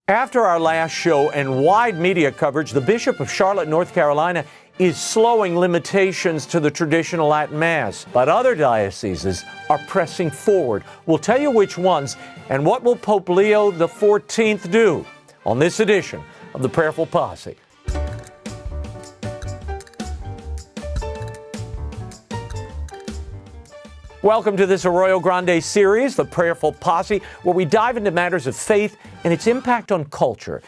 After our last show and wide media coverage, the Bishop of Charlotte, North Carolina, is slowing limitations to the traditional Latin Mass. But other dioceses are pressing forward. We'll tell you which ones and what will Pope Leo XIV do on this edition of the Prayerful Posse. Welcome to this Arroyo Grande series, the Prayerful Posse, where we dive into matters of faith and its impact on culture.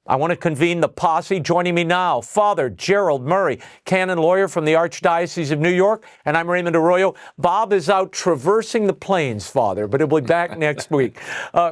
I want to convene the posse. Joining me now, Father Gerald Murray, canon lawyer from the Archdiocese of New York, and I'm Raymond Arroyo. Bob is out traversing the plains, Father, but he'll be back next week.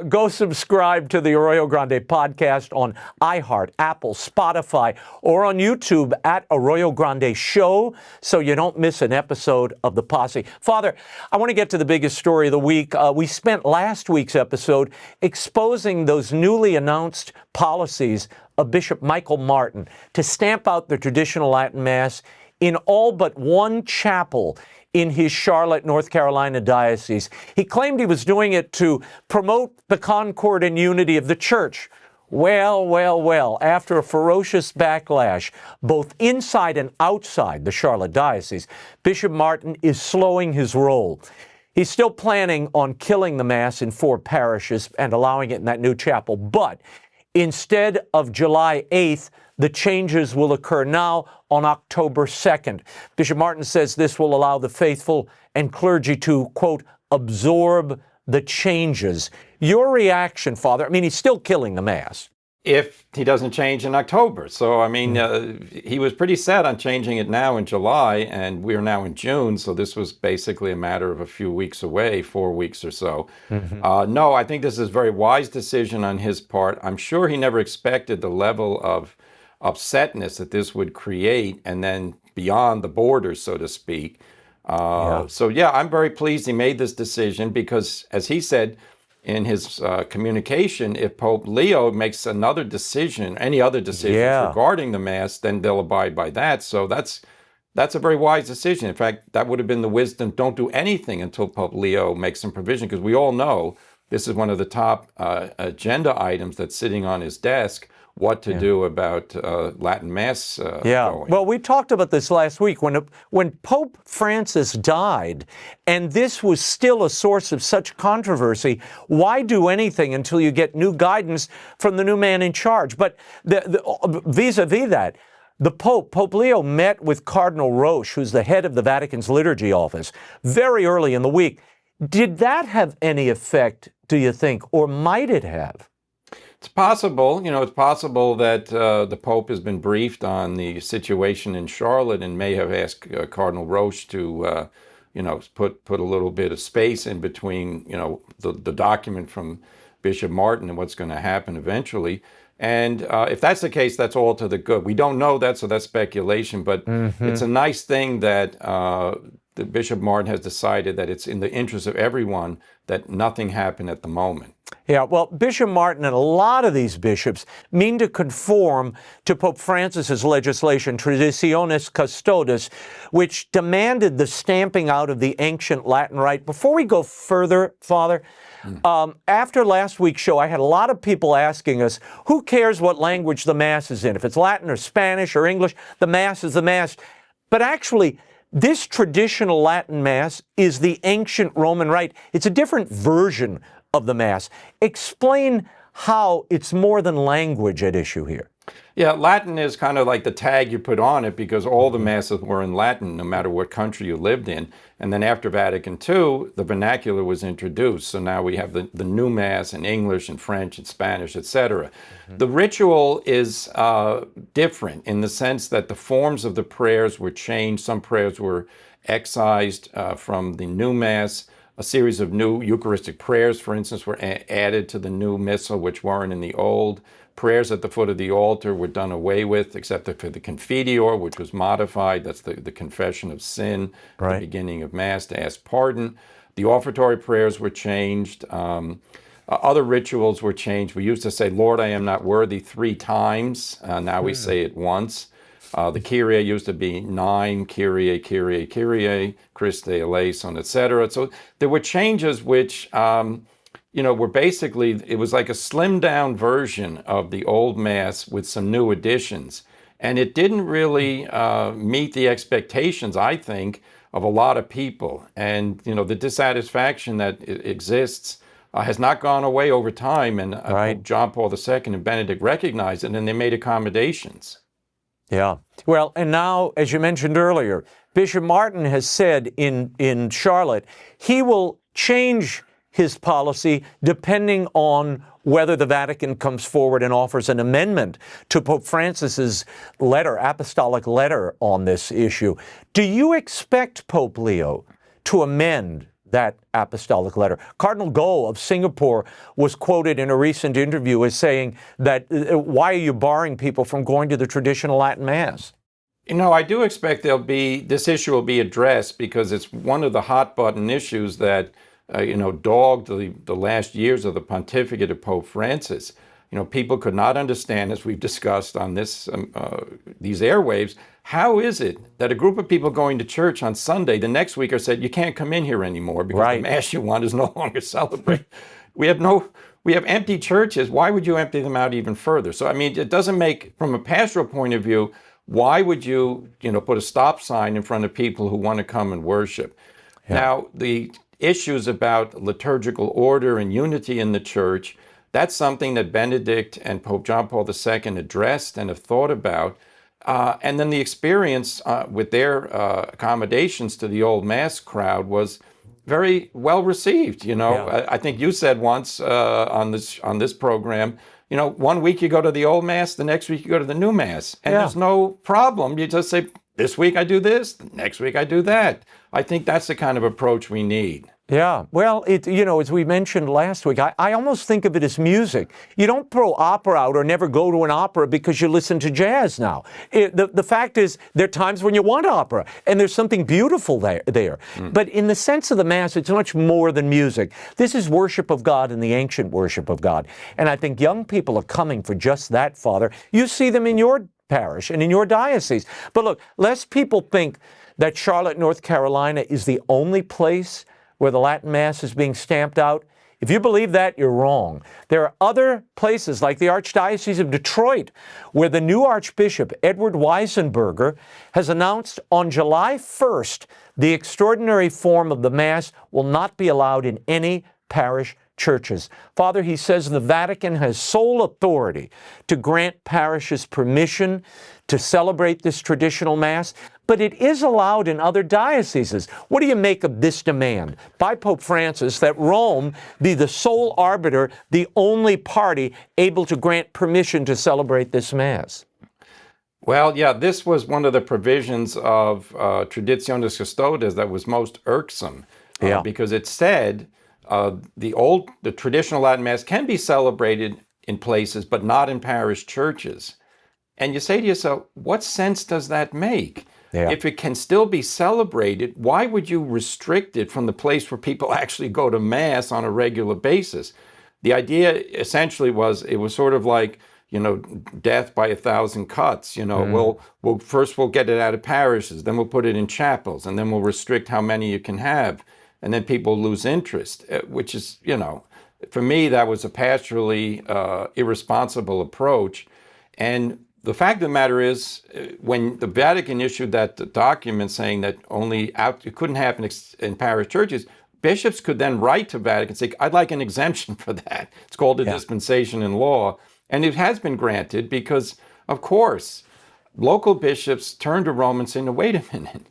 Go subscribe to the Arroyo Grande podcast on iHeart, Apple, Spotify, or on YouTube at Arroyo Grande Show so you don't miss an episode of the posse. Father, I want to get to the biggest story of the week. We spent last week's episode exposing those newly announced policies of Bishop Michael Martin to stamp out the traditional Latin Mass in all but one chapel in his Charlotte, North Carolina diocese. He claimed he was doing it to promote the concord and unity of the Church. Well, after a ferocious backlash, both inside and outside the Charlotte diocese, Bishop Martin is slowing his roll. He's still planning on killing the Mass in 4 parishes and allowing it in that new chapel, but instead of July 8th, the changes will occur now on October 2nd. Bishop Martin says this will allow the faithful and clergy to, quote, absorb the changes. Your reaction, Father? I mean, he's still killing the Mass. If he doesn't change in October. So, I mean, he was pretty set on changing it now in July, and we're now in June, so this was basically a matter of a few weeks away, 4 weeks or so. No, I think this is a very wise decision on his part. I'm sure he never expected the level of upsetness that this would create, and then beyond the borders, so to speak. So, yeah, I'm very pleased he made this decision because, as he said, in his communication, if Pope Leo makes another decision, any other decisions regarding the Mass, then they'll abide by that. So that's a very wise decision. In fact, that would have been the wisdom. Don't do anything until Pope Leo makes some provision, because we all know this is one of the top agenda items that's sitting on his desk, what to do about Latin Mass going. Well, we talked about this last week when Pope Francis died, and this was still a source of such controversy. Why do anything until you get new guidance from the new man in charge? But vis-a-vis that, the Pope Leo met with Cardinal Roche, who's the head of the Vatican's liturgy office, very early in the week. Did that have any effect, do you think, or might it have? It's possible, it's possible that the Pope has been briefed on the situation in Charlotte and may have asked Cardinal Roche to, put a little bit of space in between, the document from Bishop Martin and what's going to happen eventually. And if that's the case, that's all to the good. We don't know that, so that's speculation, but it's a nice thing that the Bishop Martin has decided that it's in the interest of everyone that nothing happened at the moment. Yeah, well, Bishop Martin and a lot of these bishops mean to conform to Pope Francis's legislation, Traditionis Custodes, which demanded the stamping out of the ancient Latin rite. Before we go further, Father, after last week's show, I had a lot of people asking us, who cares what language the Mass is in? If it's Latin or Spanish or English, the Mass is the Mass. But actually, this traditional Latin Mass is the ancient Roman rite. It's a different version of the Mass. Explain how it's more than language at issue here. Yeah, Latin is kind of like the tag you put on it because all the Masses were in Latin, no matter what country you lived in. And then after Vatican II, the vernacular was introduced. So now we have the new Mass in English and French and Spanish, etc. The ritual is different in the sense that the forms of the prayers were changed. Some prayers were excised from the new Mass. A series of new Eucharistic prayers, for instance, were added to the new Missal, which weren't in the old. Prayers at the foot of the altar were done away with, except for the Confiteor, which was modified. That's the confession of sin at the beginning of Mass to ask pardon. The offertory prayers were changed. Other rituals were changed. We used to say, Lord, I am not worthy 3 times. Now we say it once. The Kyrie used to be 9, Kyrie, Kyrie, Kyrie, Christe eleison, etc. So there were changes which were basically, it was like a slimmed down version of the old Mass with some new additions. And it didn't really meet the expectations, I think, of a lot of people. And, the dissatisfaction that exists has not gone away over time. And Right. John Paul II and Benedict recognized it, and they made accommodations. Yeah. Well, and now, as you mentioned earlier, Bishop Martin has said in Charlotte, he will change his policy depending on whether the Vatican comes forward and offers an amendment to Pope Francis's letter, apostolic letter on this issue. Do you expect Pope Leo to amend that apostolic letter? Cardinal Go of Singapore was quoted in a recent interview as saying that, why are you barring people from going to the traditional Latin Mass? I do expect this issue will be addressed, because it's one of the hot button issues that dogged the last years of the pontificate of Pope Francis. People could not understand, as we've discussed on these airwaves, how is it that a group of people going to church on Sunday the next week are said, you can't come in here anymore because Right. the Mass you want is no longer celebrated. We have empty churches. Why would you empty them out even further? So, it doesn't make, from a pastoral point of view, why would you, put a stop sign in front of people who want to come and worship? Yeah. Now, the issues about liturgical order and unity in the church, that's something that Benedict and Pope John Paul II addressed and have thought about. And then the experience with their accommodations to the old Mass crowd was very well received. Yeah. I think you said once on this program, 1 week you go to the old Mass, the next week you go to the new Mass, and there's no problem. You just say, this week I do this, next week I do that. I think that's the kind of approach we need. Yeah, well, as we mentioned last week, I almost think of it as music. You don't throw opera out or never go to an opera because you listen to jazz now. The fact is, there are times when you want opera, and there's something beautiful there. But in the sense of the Mass, it's much more than music. This is worship of God and the ancient worship of God. And I think young people are coming for just that, Father. You see them in your parish and in your diocese. But look, lest people think that Charlotte, North Carolina is the only place where the Latin Mass is being stamped out. If you believe that, you're wrong. There are other places like the Archdiocese of Detroit, where the new Archbishop, Edward Weisenberger, has announced on July 1st, the extraordinary form of the Mass will not be allowed in any parish churches. Father, he says the Vatican has sole authority to grant parishes permission to celebrate this traditional Mass, but it is allowed in other dioceses. What do you make of this demand by Pope Francis that Rome be the sole arbiter, the only party able to grant permission to celebrate this Mass? Well, yeah, this was one of the provisions of Traditionis Custodes that was most irksome, because it said the traditional Latin Mass can be celebrated in places, but not in parish churches. And you say to yourself, what sense does that make? Yeah. If it can still be celebrated, why would you restrict it from the place where people actually go to Mass on a regular basis? The idea essentially was, it was sort of like, death by 1,000 cuts. We'll get it out of parishes, then we'll put it in chapels, and then we'll restrict how many you can have. And then people lose interest, which is, for me, that was a pastorally irresponsible approach. And the fact of the matter is, when the Vatican issued that document saying that it couldn't happen in parish churches, bishops could then write to Vatican and say, I'd like an exemption for that. It's called a dispensation in law. And it has been granted because, of course, local bishops turn to Rome and say, no, wait a minute.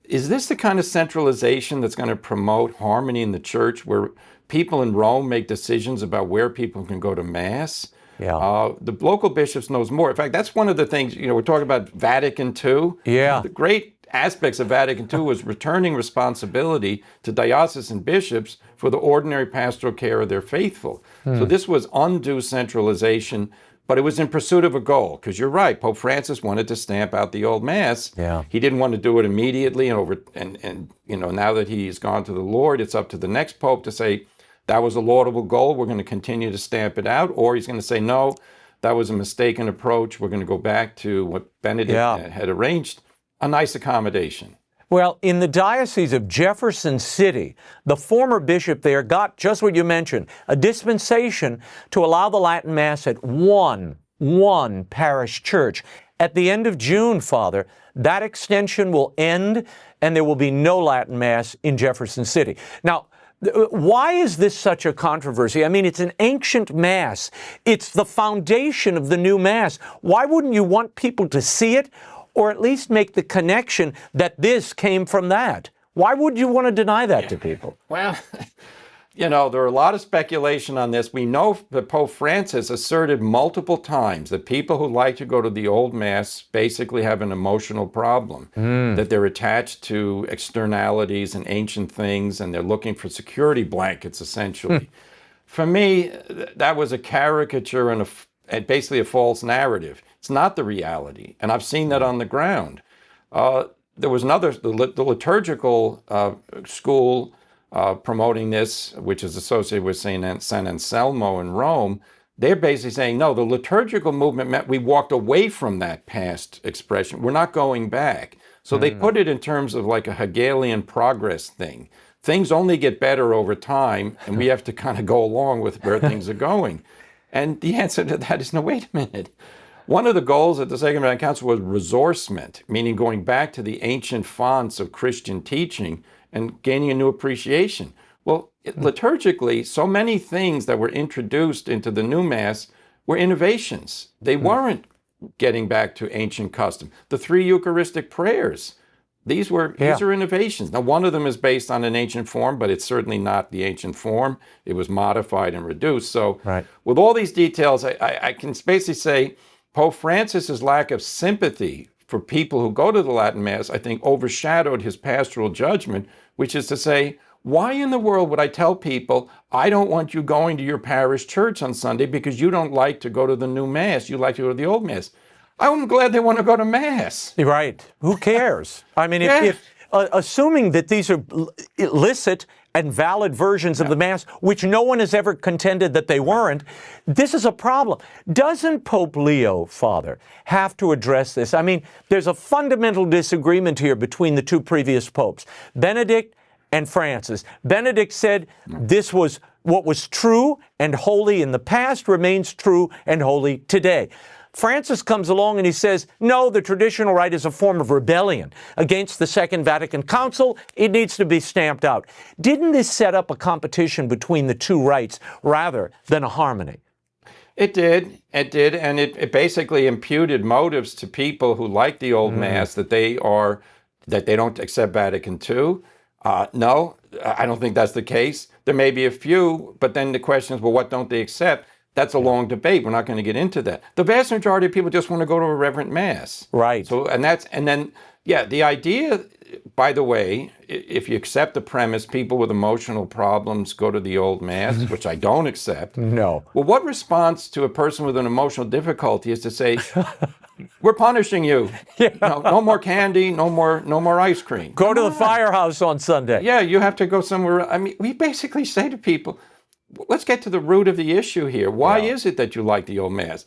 Is this the kind of centralization that's going to promote harmony in the church, where people in Rome make decisions about where people can go to Mass? Yeah. The local bishops knows more. In fact, that's one of the things, we're talking about Vatican II. Yeah. The great aspects of Vatican II was returning responsibility to diocesan bishops for the ordinary pastoral care of their faithful. So this was undue centralization, but it was in pursuit of a goal. Because you're right, Pope Francis wanted to stamp out the old Mass. Yeah. He didn't want to do it immediately, and now that he's gone to the Lord, it's up to the next pope to say, that was a laudable goal, we're going to continue to stamp it out, or he's going to say, no, that was a mistaken approach, we're going to go back to what Benedict had arranged, a nice accommodation. Well, in the Diocese of Jefferson City, the former bishop there got just what you mentioned, a dispensation to allow the Latin Mass at one parish church. At the end of June, Father, that extension will end and there will be no Latin Mass in Jefferson City. Now, why is this such a controversy? I mean, it's an ancient Mass. It's the foundation of the new Mass. Why wouldn't you want people to see it or at least make the connection that this came from that? Why would you want to deny that to people? Well, you know, there are a lot of speculation on this. We know that Pope Francis asserted multiple times that people who like to go to the old Mass basically have an emotional problem, that they're attached to externalities and ancient things, and they're looking for security blankets, essentially. For me, that was a caricature and basically a false narrative. It's not the reality, and I've seen that on the ground. There was the liturgical school promoting this, which is associated with St. Anselmo in Rome. They're basically saying, no, the liturgical movement meant we walked away from that past expression. We're not going back. So they put it in terms of like a Hegelian progress thing. Things only get better over time, and we have to kind of go along with where things are going. And the answer to that is, no, wait a minute. One of the goals at the Second Vatican Council was ressourcement, meaning going back to the ancient fonts of Christian teaching and gaining a new appreciation. Well, liturgically, so many things that were introduced into the new Mass were innovations. They weren't getting back to ancient custom. The 3 Eucharistic prayers, these are innovations. Now, one of them is based on an ancient form, but it's certainly not the ancient form. It was modified and reduced. So with all these details, I can basically say Pope Francis's lack of sympathy for people who go to the Latin Mass, I think, overshadowed his pastoral judgment, which is to say, why in the world would I tell people, I don't want you going to your parish church on Sunday because you don't like to go to the new Mass, you like to go to the old Mass? I'm glad they want to go to Mass. Right. Who cares? I mean, if assuming that these are illicit and valid versions of the Mass, which no one has ever contended that they weren't, this is a problem. Doesn't Pope Leo, Father, have to address this? I mean, there's a fundamental disagreement here between the two previous popes, Benedict and Francis. Benedict said this was what was true and holy in the past remains true and holy today. Francis comes along and he says, no, the traditional rite is a form of rebellion against the Second Vatican Council. It needs to be stamped out. Didn't this set up a competition between the two rites rather than a harmony? It did, and it basically imputed motives to people who like the old Mass that they don't accept Vatican II. No, I don't think that's the case. There may be a few, but then the question is, well, what don't they accept? That's a long debate. We're not going to get into that. The vast majority of people just want to go to a reverent Mass. Right. So, the idea, by the way, if you accept the premise, people with emotional problems go to the old Mass, which I don't accept. No. Well, what response to a person with an emotional difficulty is to say, we're punishing you. No more candy, no more ice cream. Go to the firehouse on Sunday. Yeah, you have to go somewhere. I mean, we basically say to people, let's get to the root of the issue here. Why is it that you like the old Mass?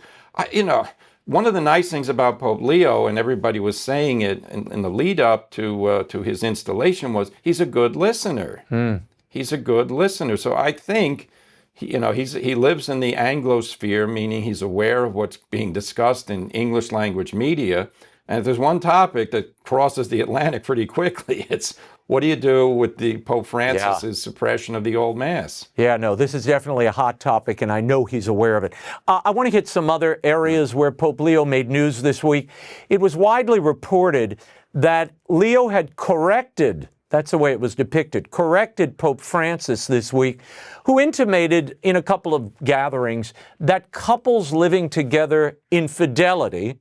One of the nice things about Pope Leo, and everybody was saying it in the lead up to his installation, was he's a good listener. He's a good listener. So I think he lives in the Anglosphere, meaning he's aware of what's being discussed in English language media. And if there's one topic that crosses the Atlantic pretty quickly, it's what do you do with the Pope Francis's suppression of the old Mass? Yeah, no, this is definitely a hot topic, and I know he's aware of it. I want to hit some other areas where Pope Leo made news this week. It was widely reported that Leo had corrected, that's the way it was depicted, corrected Pope Francis this week, who intimated in a couple of gatherings that couples living together in fidelity,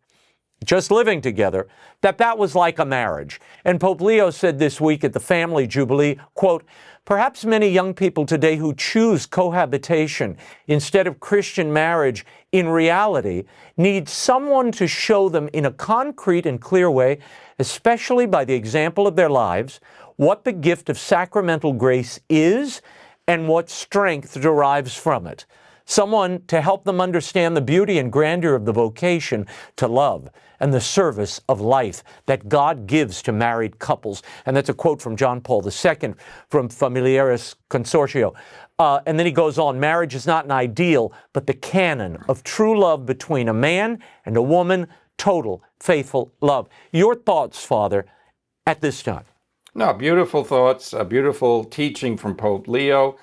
just living together, that was like a marriage. And Pope Leo said this week at the Family Jubilee, quote, perhaps many young people today who choose cohabitation instead of Christian marriage in reality need someone to show them in a concrete and clear way, especially by the example of their lives, what the gift of sacramental grace is and what strength derives from it. someone to help them understand the beauty and grandeur of the vocation to love and the service of life that God gives to married couples. And that's a quote from John Paul II from Familiaris Consortio. And then he goes on, marriage is not an ideal, but the canon of true love between a man and a woman, total, faithful love. Your thoughts, Father, at this time? No, beautiful thoughts, beautiful teaching from Pope Leo.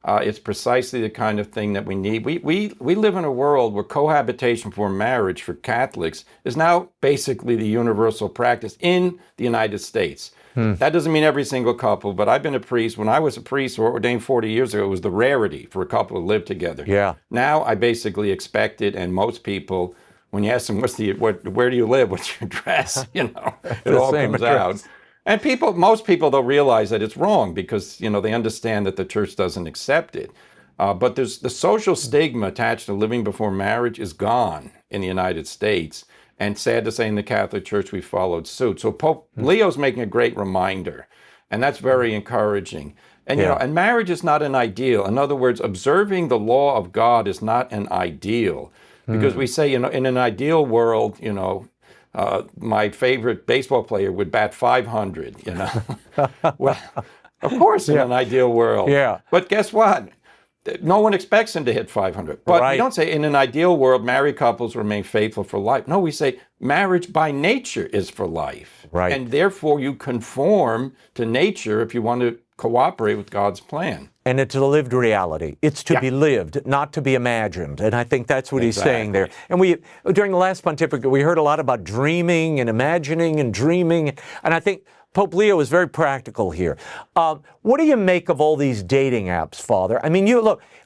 It's precisely the kind of thing that we need. We live in a world where cohabitation for marriage for Catholics is now basically the universal practice in the United States. That doesn't mean every single couple, but I've been a priest. When I was a priest or ordained 40 years ago, it was the rarity for a couple to live together. Yeah. Now I basically expect it, and most people, when you ask them, where do you live? What's your address? It all comes out. And most people, they'll realize that it's wrong because, they understand that the church doesn't accept it. But there's the social stigma attached to living before marriage is gone in the United States. And sad to say, in the Catholic Church, we followed suit. So Pope Leo's making a great reminder, and that's very encouraging. And, and marriage is not an ideal. In other words, observing the law of God is not an ideal. Because we say, in an ideal world, my favorite baseball player would bat 500, Well, of course, in an ideal world. Yeah. But guess what? No one expects him to hit 500. But we don't say in an ideal world, married couples remain faithful for life. No, we say marriage by nature is for life. Right. And therefore you conform to nature if you want to cooperate with God's plan. And it's a lived reality. It's to be lived, not to be imagined. And I think that's what he's saying there. And during the last pontificate, we heard a lot about dreaming and imagining and dreaming. And I think Pope Leo is very practical here. What do you make of all these dating apps, Father? I mean,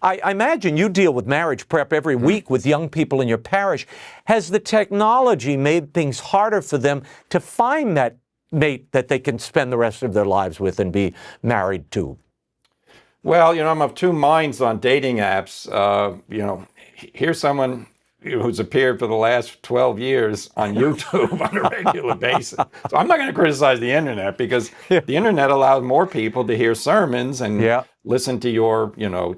I imagine you deal with marriage prep every week with young people in your parish. Has the technology made things harder for them to find that mate that they can spend the rest of their lives with and be married to? Well, I'm of two minds on dating apps. Here's someone who's appeared for the last 12 years on YouTube on a regular basis. So I'm not going to criticize the internet because the internet allows more people to hear sermons and listen to your,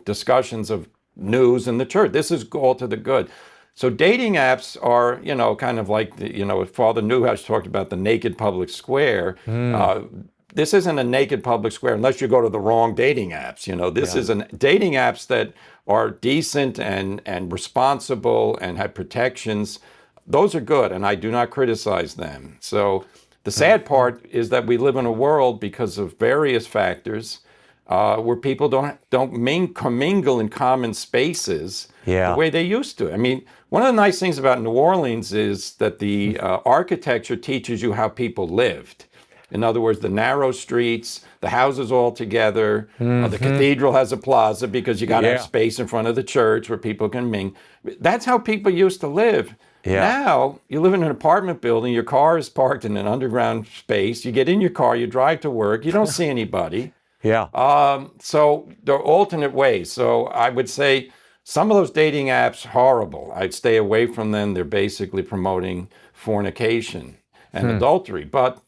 discussions of news in the church. This is all to the good. So dating apps are, kind of like, Father Newhouse talked about the naked public square. This isn't a naked public square unless you go to the wrong dating apps. This is dating apps that are decent and responsible and have protections. Those are good, and I do not criticize them. So the sad part is that we live in a world because of various factors where people don't commingle in common spaces the way they used to. I mean, one of the nice things about New Orleans is that the architecture teaches you how people lived. In other words, the narrow streets, the houses all together, the cathedral has a plaza because you got to have space in front of the church where people can mingle. That's how people used to live. Now, you live in an apartment building, your car is parked in an underground space, you get in your car, you drive to work, you don't see anybody. So there are alternate ways. So I would say some of those dating apps, horrible. I'd stay away from them. They're basically promoting fornication and adultery. But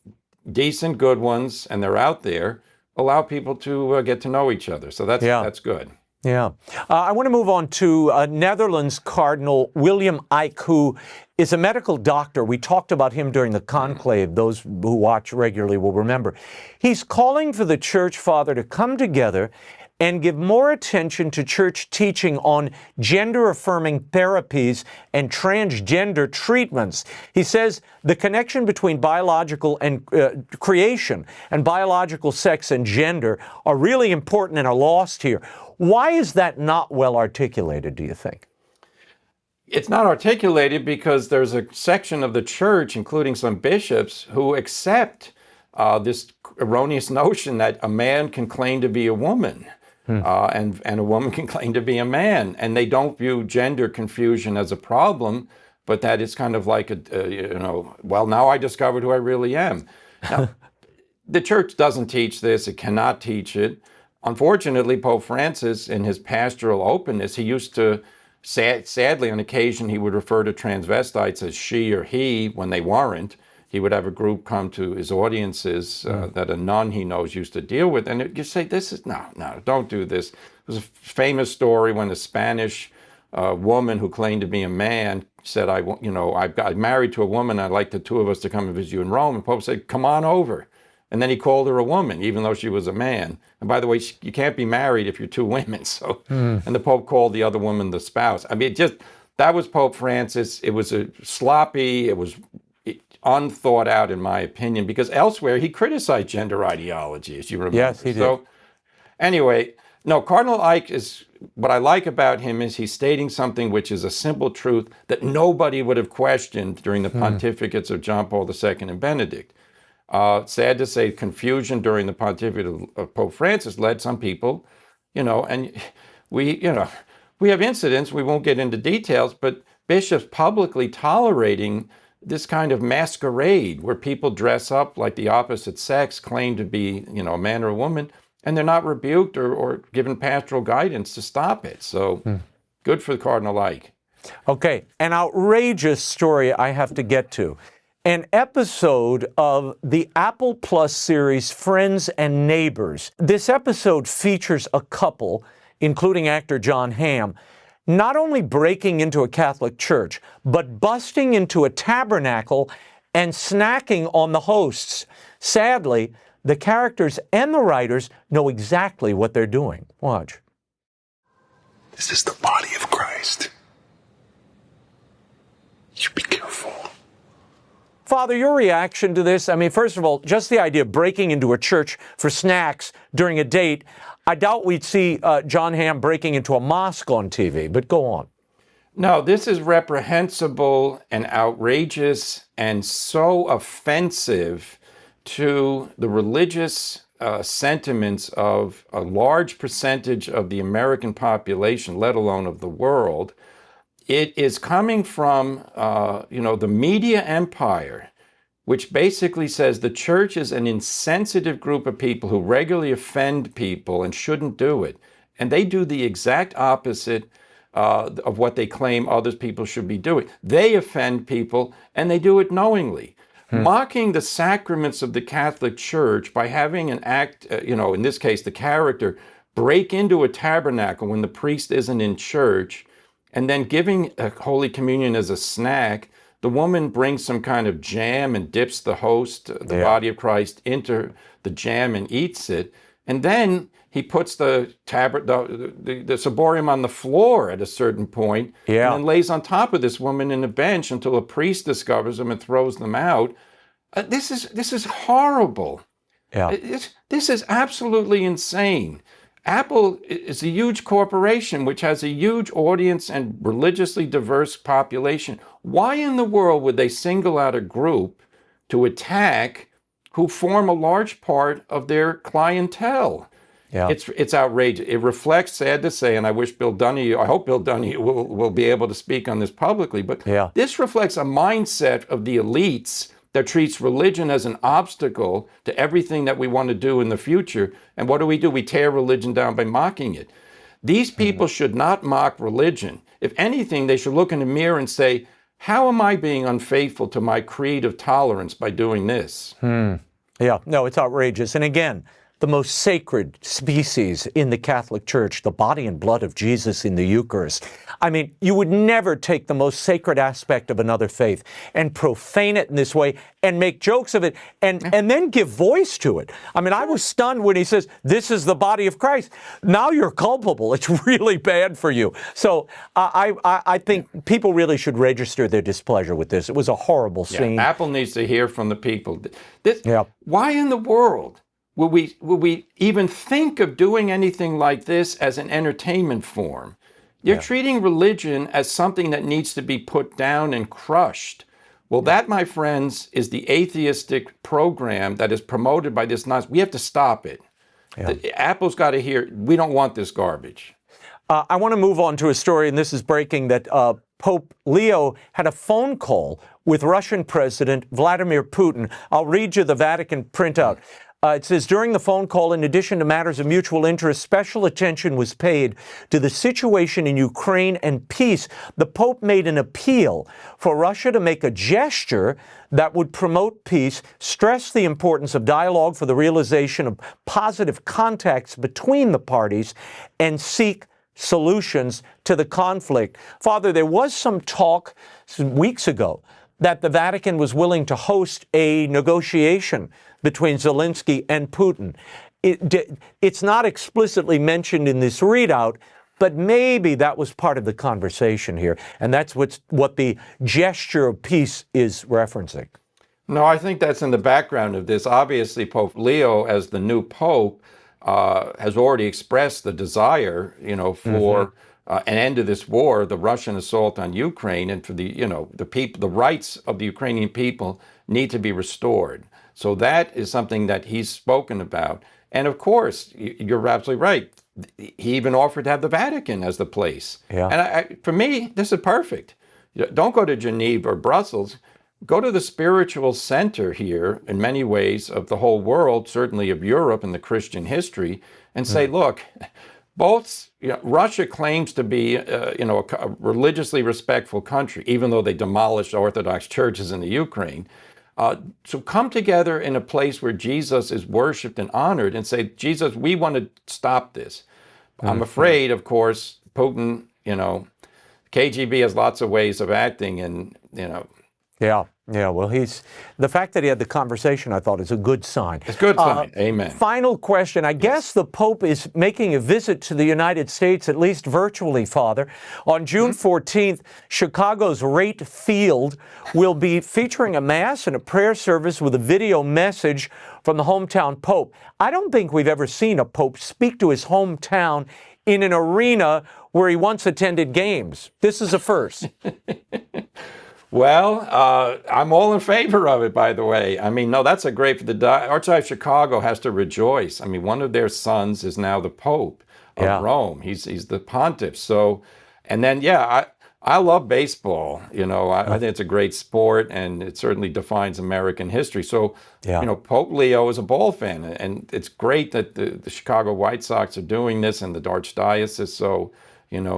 decent, good ones, and they're out there, allow people to get to know each other. So that's good. I want to move on to Netherlands Cardinal William Eijk, who is a medical doctor. We talked about him during the conclave. Those who watch regularly will remember. He's calling for the Church, Father, to come together and give more attention to church teaching on gender-affirming therapies and transgender treatments. He says the connection between biological and creation and biological sex and gender are really important and are lost here. Why is that not well articulated, do you think? It's not articulated because there's a section of the church, including some bishops, who accept this erroneous notion that a man can claim to be a woman. And a woman can claim to be a man, and they don't view gender confusion as a problem, but that it's kind of like well, now I discovered who I really am. Now, the church doesn't teach this; it cannot teach it. Unfortunately, Pope Francis, in his pastoral openness, he used to, sadly, on occasion, he would refer to transvestites as she or he when they weren't. He would have a group come to his audiences that a nun he knows used to deal with. And you say, no, don't do this. It was a famous story when the Spanish woman who claimed to be a man said, I got married to a woman. I'd like the two of us to come and visit you in Rome. And Pope said, come on over. And then he called her a woman, even though she was a man. And by the way, you can't be married if you're two women. So, and the Pope called the other woman the spouse. I mean, that was Pope Francis. It was sloppy. It was unthought out, in my opinion, because elsewhere he criticized gender ideology, as you remember. Yes, he did. So, anyway, no, Cardinal Ike is, what I like about him is he's stating something which is a simple truth that nobody would have questioned during the pontificates of John Paul II and Benedict. Sad to say, confusion during the pontificate of Pope Francis led some people, and we have incidents, we won't get into details, but bishops publicly tolerating this kind of masquerade where people dress up like the opposite sex, claim to be, a man or a woman, and they're not rebuked or given pastoral guidance to stop it. So good for Cardinal Ike. Okay, an outrageous story I have to get to. An episode of the Apple Plus series, Friends and Neighbors. This episode features a couple, including actor Jon Hamm, not only breaking into a Catholic church, but busting into a tabernacle and snacking on the hosts. Sadly, the characters and the writers know exactly what they're doing. Watch. This is the body of Christ. You be careful. Father, your reaction to this? I mean, first of all, just the idea of breaking into a church for snacks during a date. I doubt we'd see Jon Hamm breaking into a mosque on TV, but go on. No, this is reprehensible and outrageous and so offensive to the religious sentiments of a large percentage of the American population, let alone of the world. It is coming from, the media empire, which basically says the church is an insensitive group of people who regularly offend people and shouldn't do it. And they do the exact opposite of what they claim other people should be doing. They offend people, and they do it knowingly. Mocking the sacraments of the Catholic Church by having an act, in this case, the character, break into a tabernacle when the priest isn't in church, and then giving Holy Communion as a snack. The woman brings some kind of jam and dips the host, the body of Christ, into the jam and eats it. And then he puts the ciborium on the floor at a certain point, and then lays on top of this woman in a bench until a priest discovers them and throws them out. This is horrible. This is absolutely insane. Apple is a huge corporation which has a huge audience and religiously diverse population. Why in the world would they single out a group to attack who form a large part of their clientele? It's outrageous. It reflects, sad to say, and I hope Bill Donahue will be able to speak on this publicly, but this reflects a mindset of the elites that treats religion as an obstacle to everything that we want to do in the future. And what do? We tear religion down by mocking it. These people should not mock religion. If anything, they should look in the mirror and say, how am I being unfaithful to my creed of tolerance by doing this? No, it's outrageous. And again, the most sacred species in the Catholic Church, the body and blood of Jesus in the Eucharist. I mean, you would never take the most sacred aspect of another faith and profane it in this way and make jokes of it and then give voice to it. I mean, I was stunned when he says, this is the body of Christ. Now you're culpable. It's really bad for you. So I think people really should register their displeasure with this. It was a horrible scene. Apple needs to hear from the people. Why in the world will we even think of doing anything like this as an entertainment form? You're treating religion as something that needs to be put down and crushed. Well, that, my friends, is the atheistic program that is promoted by this nonsense. We have to stop it. Apple's got to hear, we don't want this garbage. I want to move on to a story, and this is breaking, that Pope Leo had a phone call with Russian President Vladimir Putin. I'll read you the Vatican printout. It says, during the phone call, in addition to matters of mutual interest, special attention was paid to the situation in Ukraine and peace. The Pope made an appeal for Russia to make a gesture that would promote peace, stress the importance of dialogue for the realization of positive contacts between the parties, and seek solutions to the conflict. Father, there was some talk some weeks ago that the Vatican was willing to host a negotiation between Zelensky and Putin. It's not explicitly mentioned in this readout, but maybe that was part of the conversation here, and that's what the gesture of peace is referencing. No, I think that's in the background of this. Obviously, Pope Leo, as the new pope, has already expressed the desire, for an end to this war, the Russian assault on Ukraine, and for the rights of the Ukrainian people need to be restored. So that is something that he's spoken about. And of course, you're absolutely right. He even offered to have the Vatican as the place. Yeah. And for me, this is perfect. Don't go to Geneva or Brussels. Go to the spiritual center here, in many ways, of the whole world, certainly of Europe and the Christian history, and say, look, Russia claims to be, a religiously respectful country, even though they demolished Orthodox churches in the Ukraine. So come together in a place where Jesus is worshipped and honored and say, Jesus, we want to stop this. I'm afraid, of course, Putin, KGB has lots of ways of acting and, Yeah, well, the fact that he had the conversation, I thought, is a good sign. It's a good sign. Amen. Final question. I guess the Pope is making a visit to the United States, at least virtually, Father. On June 14th, Chicago's Wrigley Field will be featuring a Mass and a prayer service with a video message from the hometown Pope. I don't think we've ever seen a Pope speak to his hometown in an arena where he once attended games. This is a first. Well, I'm all in favor of it, by the way. I mean, no, that's a great, Archdiocese of Chicago has to rejoice. I mean, one of their sons is now the Pope of Rome. He's the pontiff. So, and then, I love baseball. I think it's a great sport, and it certainly defines American history. So, Pope Leo is a ball fan, and it's great that the Chicago White Sox are doing this and the Archdiocese. So,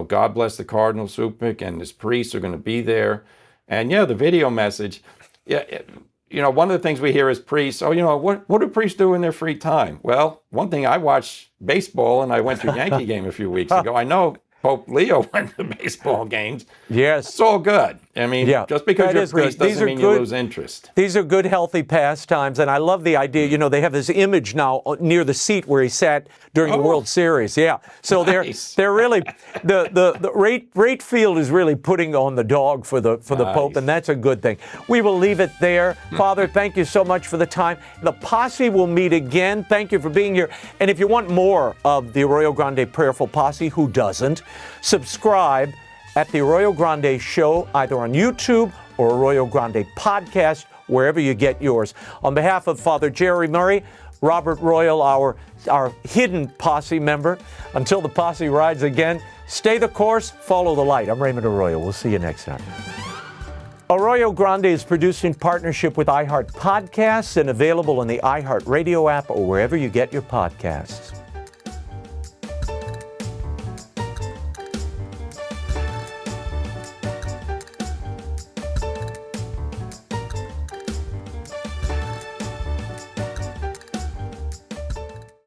God bless the Cardinal Supik, and his priests are going to be there. And the video message, one of the things we hear as priests, what do priests do in their free time? Well, one thing, I watch baseball, and I went to a Yankee game a few weeks ago. I know Pope Leo went to baseball games. Yes. It's all good. I mean, just because you're a priest doesn't mean you lose interest. These are good, healthy pastimes, and I love the idea. They have this image now near the seat where he sat during the World Series. Yeah. So nice. they're really, the Wrigley Field is really putting on the dog for the Pope, and that's a good thing. We will leave it there. Father, thank you so much for the time. The Posse will meet again. Thank you for being here. And if you want more of the Arroyo Grande Prayerful Posse, who doesn't, subscribe at the Arroyo Grande Show, either on YouTube or Arroyo Grande Podcast, wherever you get yours. On behalf of Father Jerry Murray, Robert Royal, our hidden Posse member, until the Posse rides again, stay the course, follow the light. I'm Raymond Arroyo. We'll see you next time. Arroyo Grande is produced in partnership with iHeart Podcasts and available on the iHeart Radio app or wherever you get your podcasts.